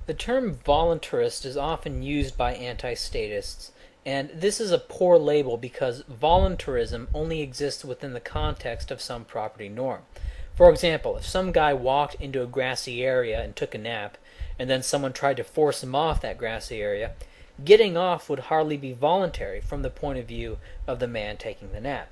The term voluntarist is often used by anti-statists, and this is a poor label because voluntarism only exists within the context of some property norm. For example, if some guy walked into a grassy area and took a nap, and then someone tried to force him off that grassy area, getting off would hardly be voluntary from the point of view of the man taking the nap.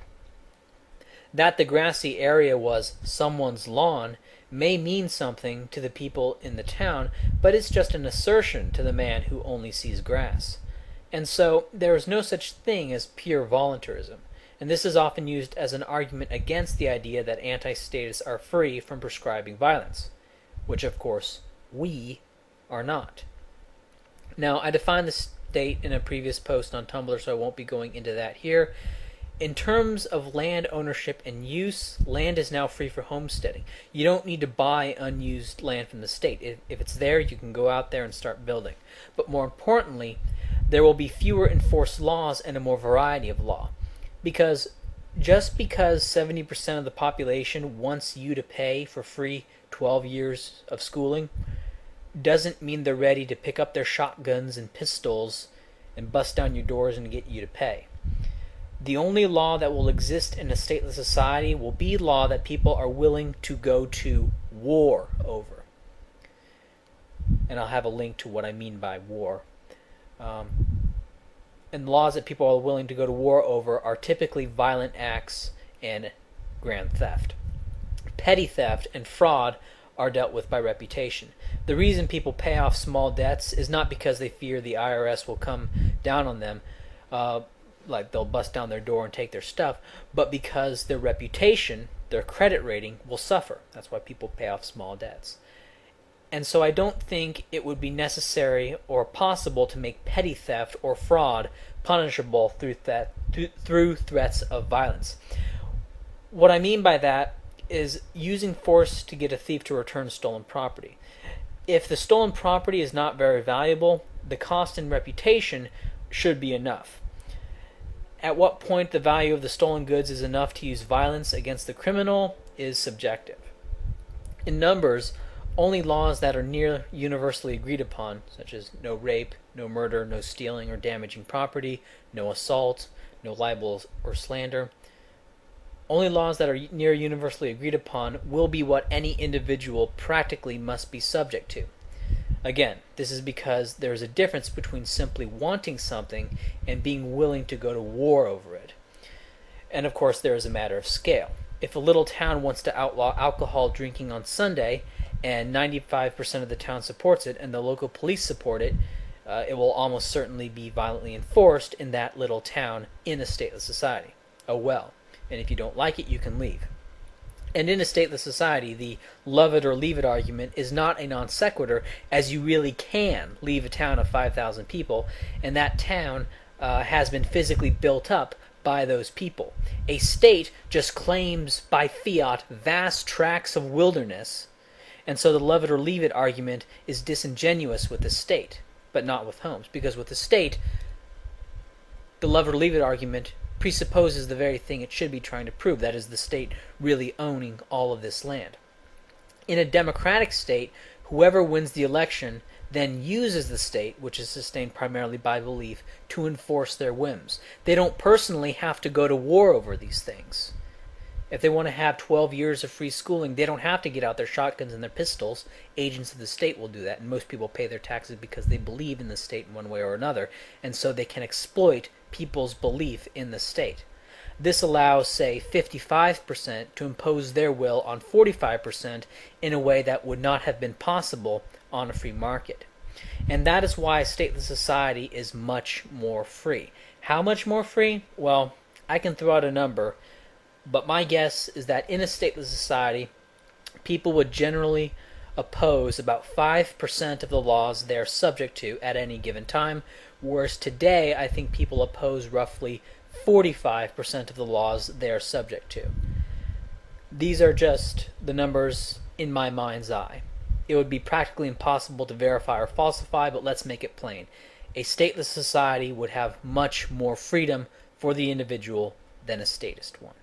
That the grassy area was someone's lawn may mean something to the people in the town, but it's just an assertion to the man who only sees grass. And so there is no such thing as pure voluntarism, and this is often used as an argument against the idea that anti-statists are free from prescribing violence, which of course we are not. Now, I defined the state in a previous post on Tumblr, so I won't be going into that here. In terms of land ownership and use, land is now free for homesteading. You don't need to buy unused land from the state. If it's there, you can go out there and start building. But more importantly, there will be fewer enforced laws and a more variety of law. Because just because 70% of the population wants you to pay for free 12 years of schooling doesn't mean they're ready to pick up their shotguns and pistols and bust down your doors and get you to pay. The only law that will exist in a stateless society will be law that people are willing to go to war over. And I'll have a link to what I mean by war. And laws that people are willing to go to war over are typically violent acts and grand theft. Petty theft and fraud are dealt with by reputation. The reason people pay off small debts is not because they fear the IRS will come down on them, like they'll bust down their door and take their stuff, but because their reputation, their credit rating, will suffer. That's why people pay off small debts. And so I don't think it would be necessary or possible to make petty theft or fraud punishable through threats of violence. What I mean by that is using force to get a thief to return stolen property. If the stolen property is not very valuable, the cost and reputation should be enough. At what point the value of the stolen goods is enough to use violence against the criminal is subjective. In numbers, only laws that are near universally agreed upon, such as no rape, no murder, no stealing or damaging property, no assault, no libel or slander, only laws that are near universally agreed upon will be what any individual practically must be subject to. Again, this is because there is a difference between simply wanting something and being willing to go to war over it. And of course, there is a matter of scale. If a little town wants to outlaw alcohol drinking on Sunday, and 95% of the town supports it, and the local police support it, it will almost certainly be violently enforced in that little town in a stateless society. Oh well. And if you don't like it, you can leave. And in a stateless society, the love it or leave it argument is not a non sequitur, as you really can leave a town of 5,000 people, and that town has been physically built up by those people. A state just claims by fiat vast tracts of wilderness, and so the love it or leave it argument is disingenuous with the state, but not with homes, because with the state, the love it or leave it argument presupposes the very thing it should be trying to prove, that is, the state really owning all of this land. In a democratic state, whoever wins the election then uses the state, which is sustained primarily by belief, to enforce their whims. They don't personally have to go to war over these things. If they want to have 12 years of free schooling, they don't have to get out their shotguns and their pistols. Agents of the state will do that, and most people pay their taxes because they believe in the state in one way or another, and so they can exploit people's belief in the state. This allows, say, 55% to impose their will on 45% in a way that would not have been possible on a free market. And that is why a stateless society is much more free. How much more free? Well, I can throw out a number, but my guess is that in a stateless society, people would generally oppose about 5% of the laws they're subject to at any given time, whereas today I think people oppose roughly 45% of the laws they are subject to. These are just the numbers in my mind's eye. It would be practically impossible to verify or falsify, but let's make it plain. A stateless society would have much more freedom for the individual than a statist one.